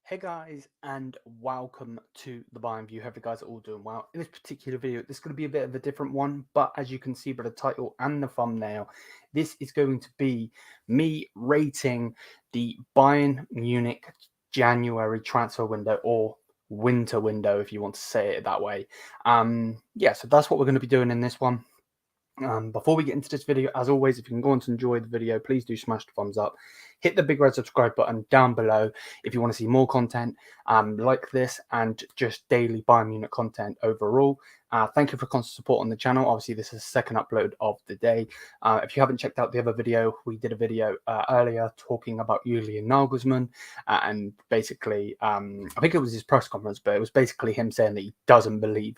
Hey guys, and welcome to the Bayern View. Hope you guys are all doing well. In this particular video, this is going to be a bit of a different one, but as you can see by the title and the thumbnail, this is going to be me rating the Bayern Munich January transfer window, or winter window, if you want to say it that way. So that's what we're going to be doing in this one. Before we get into this video, as always, if you can go on to enjoy the video, please do smash the thumbs up. Hit the big red subscribe button down below if you want to see more content like this and just daily Bayern Munich content overall. Thank you for constant support on the channel. Obviously, this is the second upload of the day. If you haven't checked out the other video, we did a video earlier talking about Julian Nagelsmann, and basically, I think it was his press conference, but it was basically him saying that he doesn't believe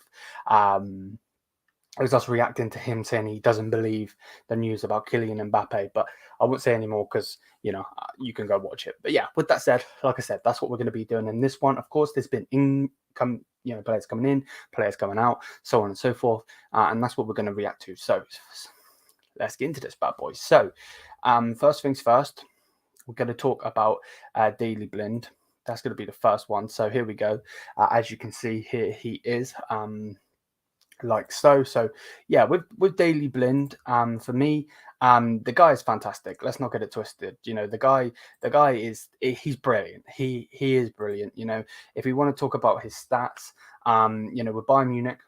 I was just reacting to him saying he doesn't believe the news about Kylian Mbappe, but I won't say any more because, you can go watch it. But yeah, with that said, like I said, that's what we're going to be doing in this one. Of course, there's been players coming in, players coming out, so on and so forth. And that's what we're going to react to. So let's get into this bad boy. So first things first, we're going to talk about Daily Blind. That's going to be the first one. So here we go. As you can see here, he is. Like so yeah, with Daily Blind, for me, the guy is fantastic. Let's not get it twisted. The guy he's brilliant. He is brilliant. If we want to talk about his stats, with Bayern Munich,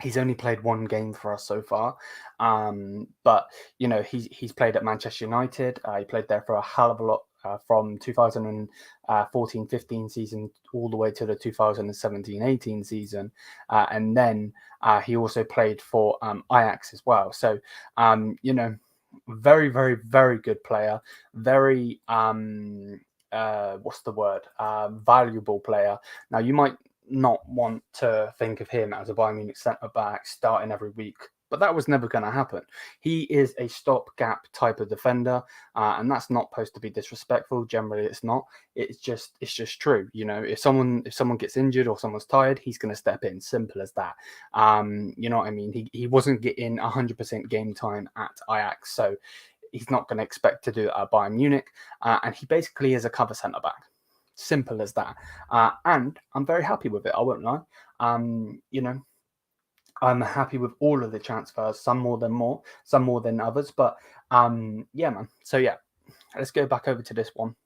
he's only played one game for us so far, but he's played at Manchester United. He played there for a hell of a lot, from 2014-15 season all the way to the 2017-18 season, and then he also played for Ajax as well. So very, very, very good player. Very what's the word? Valuable player. Now, you might not want to think of him as a Bayern Munich centre back starting every week, but that was never going to happen. He is a stopgap type of defender, and that's not supposed to be disrespectful. Generally, it's not. It's just true. If someone gets injured or someone's tired, he's going to step in. Simple as that. You know what I mean? He wasn't getting 100% game time at Ajax, so he's not going to expect to do that at Bayern Munich. And he basically is a cover centre back. Simple as that. And I'm very happy with it. I won't lie. I'm happy with all of the transfers, some more than others. But yeah, man. So yeah, let's go back over to this one.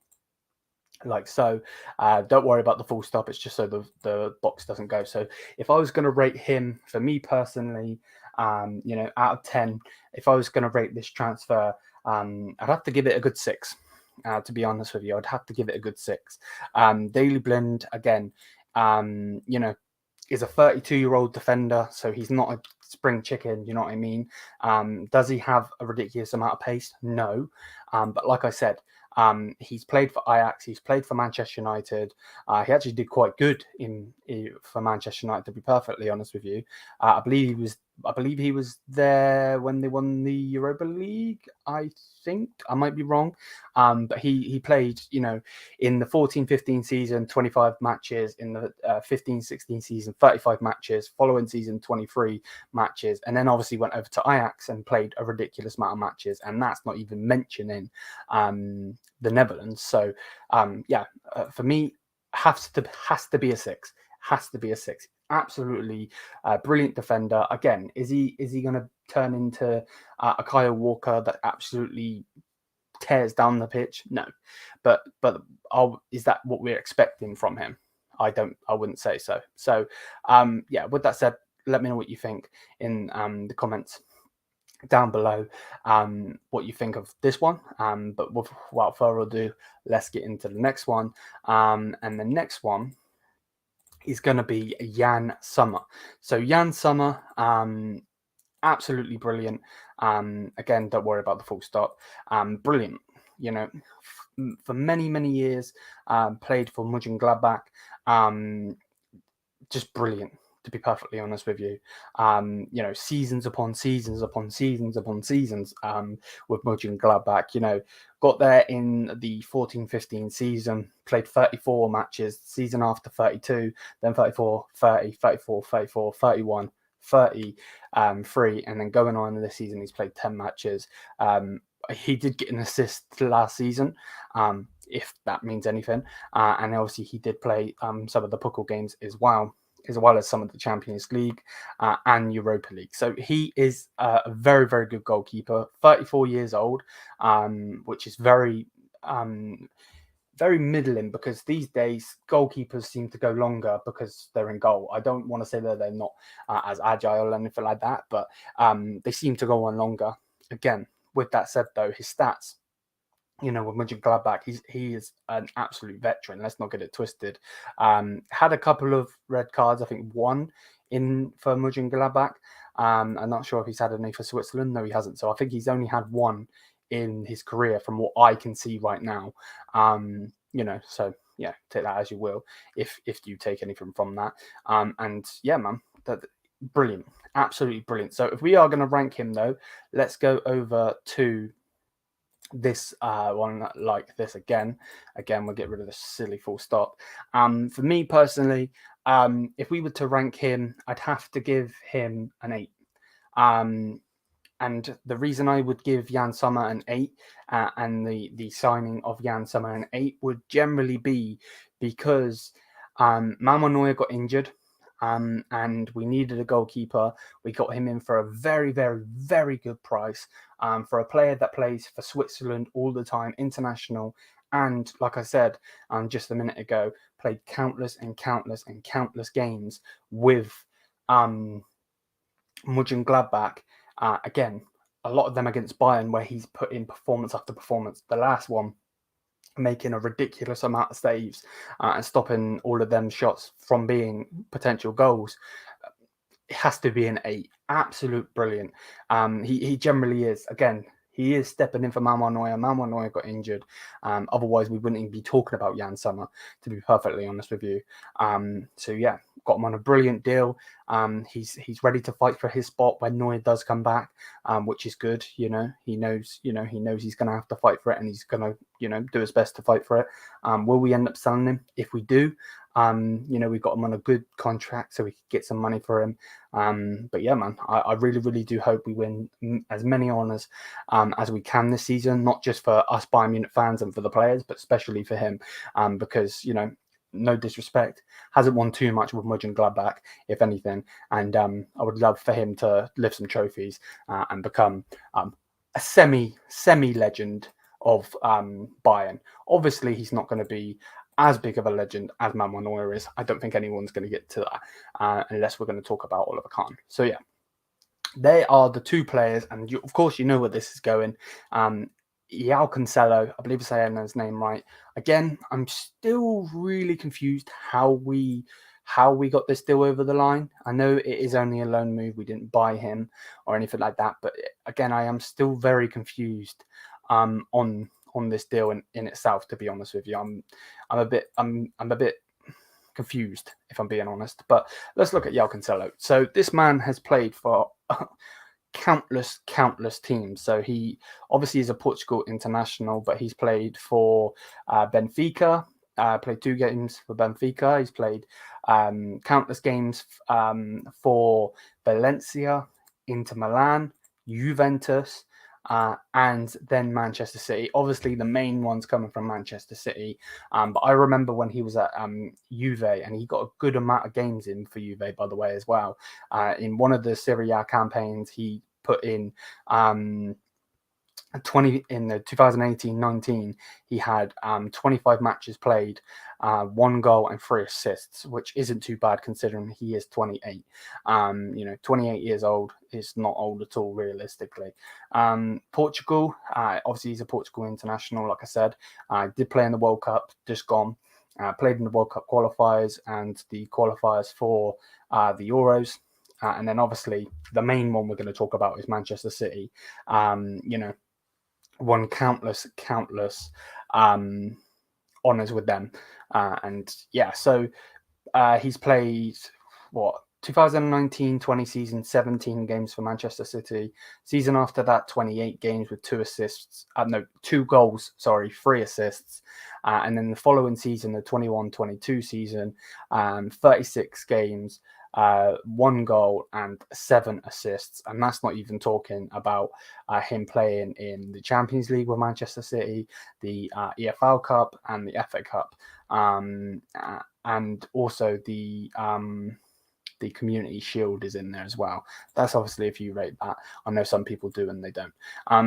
Like so. Don't worry about the full stop. It's just so the box doesn't go. So if I was going to rate him, for me personally, out of 10, if I was going to rate this transfer, I'd have to give it a good 6. To be honest with you, I'd have to give it a good 6. Daily Blind, again, is a 32-year-old defender, so he's not a spring chicken, you know what I mean? Does he have a ridiculous amount of pace? No. But like I said, he's played for Ajax, he's played for Manchester United. He actually did quite good for Manchester United, to be perfectly honest with you. I believe he was there when they won the Europa League. I think I might be wrong, but he played, in the 14-15 season, 25 matches. In the 15-16 season, 35 matches. Following season, 23 matches, and then obviously went over to Ajax and played a ridiculous amount of matches. And that's not even mentioning the Netherlands. So for me, has to be a 6. Has to be a 6. Absolutely brilliant defender. Again, is he going to turn into a Kyle Walker that absolutely tears down the pitch? No, but is that what we're expecting from him? I wouldn't say so. So with that said, let me know what you think in the comments down below, what you think of this one. But without further ado, let's get into the next one. And the next one is going to be Jan Sommer. So Jan Sommer, absolutely brilliant. Again, don't worry about the full stop. Brilliant. For many years, played for Mönchengladbach. Just brilliant, to be perfectly honest with you. Seasons upon seasons upon seasons upon seasons with Mönchengladbach. Got there in the 14-15 season, played 34 matches, season after 32, then 34, 30, 34, 34, 31, 33, and then going on in this season, he's played 10 matches. He did get an assist last season. if that means anything. And obviously he did play some of the Pokal games as well as some of the Champions League and Europa League. So he is a very, very good goalkeeper, 34 years old, which is very middling, because these days goalkeepers seem to go longer because they're in goal. I don't want to say that they're not as agile or anything like that, but they seem to go on longer. Again, with that said though, his stats, with Mönchengladbach, he is an absolute veteran. Let's not get it twisted. Had a couple of red cards, I think one in for Mönchengladbach. I'm not sure if he's had any for Switzerland. No, he hasn't. So I think he's only had one in his career from what I can see right now. So yeah, take that as you will, if you take anything from that. And yeah, man, that brilliant, absolutely brilliant. So if we are going to rank him though, let's go over to this one like this again. We'll get rid of the silly full stop. For me personally, if we were to rank him, I'd have to give him an 8. And the reason I would give Jan Sommer an 8 and the signing of Jan Sommer an 8 would generally be because Manuel Neuer got injured. And we needed a goalkeeper. We got him in for a very, very, very good price for a player that plays for Switzerland all the time, international. And like I said just a minute ago, played countless and countless and countless games with Mönchengladbach. Again, a lot of them against Bayern, where he's put in performance after performance. The last one, making a ridiculous amount of saves and stopping all of them shots from being potential goals. It has to be an 8. Absolute brilliant. He generally is. Again, he is stepping in for Manuel Neuer. Manuel Neuer got injured. Otherwise, we wouldn't even be talking about Jan Sommer, to be perfectly honest with you. So yeah, got him on a brilliant deal. He's ready to fight for his spot when Neuer does come back, which is good. He knows he's going to have to fight for it, and he's going to do his best to fight for it. Will we end up selling him? If we do, we've got him on a good contract, so we could get some money for him. But yeah, man, I really, really do hope we win as many honours as we can this season, not just for us Bayern Munich fans and for the players, but especially for him, because no disrespect, hasn't won too much with Mönchengladbach, if anything, and I would love for him to lift some trophies and become a semi legend of Bayern. Obviously, he's not going to be as big of a legend as Manuel Neuer is. I don't think anyone's going to get to that unless we're going to talk about Oliver Kahn. So yeah, they are the two players, and of course you know where this is going. João Cancelo, I believe I'm saying his name right. Again, I'm still really confused how we got this deal over the line. I know it is only a loan move. We didn't buy him or anything like that. But again, I am still very confused on this deal in itself, to be honest with you. I'm a bit confused, if I'm being honest. But let's look at João Cancelo. So this man has played for countless teams. So he obviously is a Portugal international, but he's played for Benfica, played 2 games for Benfica. He's played countless games for Valencia, Inter Milan, Juventus, and then Manchester City. Obviously, the main ones coming from Manchester City. But I remember when he was at Juve, and he got a good amount of games in for Juve, by the way, as well. In one of the Serie A campaigns, he put in 20 in the 2018-19. He had 25 matches played, 1 goal and 3 assists, which isn't too bad considering he is 28. 28 years old is not old at all, realistically. Portugal, obviously he's a Portugal international, like I said. Did play in the World Cup, just gone. Played in the World Cup qualifiers and the qualifiers for the Euros. And then obviously the main one we're going to talk about is Manchester City. Won countless honours with them. And yeah, so he's played 2019-20 season, 17 games for Manchester City. Season after that, 28 games with 2 assists. 2 goals, 3 assists. And then the following season, the 21-22 season, 36 games, 1 goal and 7 assists, and that's not even talking about him playing in the Champions League with Manchester City, the EFL Cup, and the FA Cup, and also the Community Shield is in there as well. That's obviously if you rate that. I know some people do and they don't.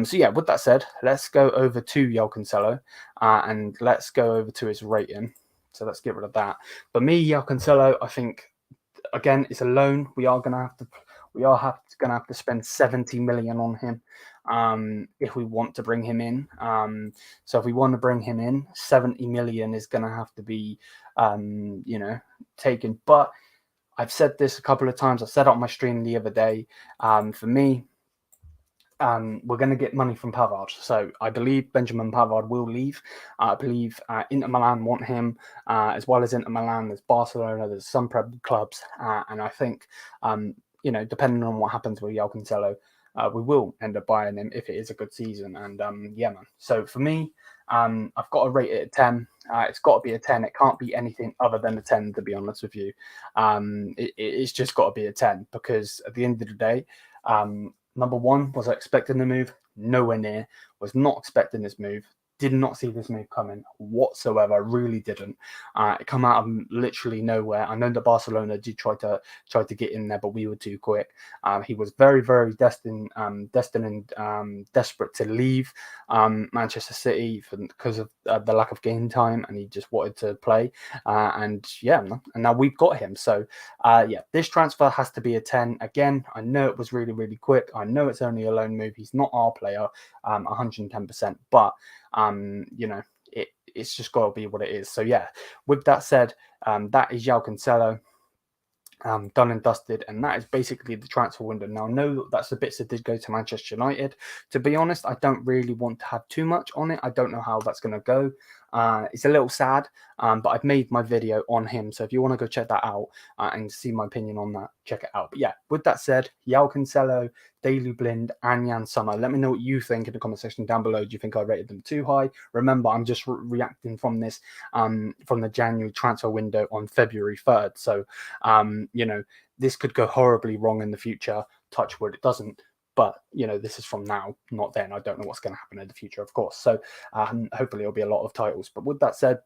So yeah, with that said, let's go over to João Cancelo, and let's go over to his rating. So let's get rid of that. But me, João Cancelo, I think, again, it's a loan. We are gonna have to spend 70 million on him if we want to bring him in. So if we want to bring him in, 70 million is gonna have to be taken. But I've said this a couple of times. I said it on my stream the other day. For me, we're going to get money from Pavard. So I believe Benjamin Pavard will leave. I believe Inter Milan want him, as well as Inter Milan. There's Barcelona. There's some Prem clubs, and I think depending on what happens with João Cancelo, we will end up buying him if it is a good season. And yeah, man. So for me, I've got to rate it at 10. It's got to be a 10. It can't be anything other than a 10, to be honest with you. It's just got to be a 10, because at the end of the day, number one, was I expecting the move? Nowhere near. Was not expecting this move. Did not see this move coming whatsoever. Really didn't. It come out of literally nowhere. I know that Barcelona did try to get in there, but we were too quick. He was very, very destined and desperate to leave Manchester City because of the lack of game time, and he just wanted to play. And now we've got him. So this transfer has to be a 10. Again, I know it was really, really quick. I know it's only a loan move. He's not our player, 110%, but it's just got to be what it is. So yeah, with that said, that is João Cancelo, done and dusted, and that is basically the transfer window. Now, I know that's the bits that did go to Manchester United. To be honest, I don't really want to have too much on it. I don't know how that's going to go. It's a little sad, but I've made my video on him, so if you want to go check that out and see my opinion on that, check it out. But yeah, with that said, João Cancelo, Daley Blind, and Jan Sommer. Let me know what you think in the comment section down below. Do you think I rated them too high? Remember, I'm just reacting from this, from the January transfer window on February 3rd. So, this could go horribly wrong in the future. Touch wood, it doesn't. But, this is from now, not then. I don't know what's going to happen in the future, of course. So, hopefully it'll be a lot of titles. But with that said,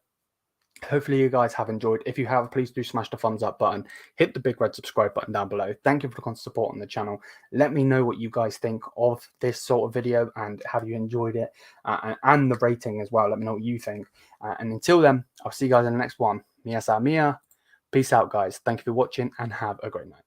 hopefully you guys have enjoyed. If you have, please do smash the thumbs up button. Hit the big red subscribe button down below. Thank you for the constant support on the channel. Let me know what you guys think of this sort of video and have you enjoyed it, and the rating as well. Let me know what you think. And until then, I'll see you guys in the next one. Mia sa mia. Peace out, guys. Thank you for watching and have a great night.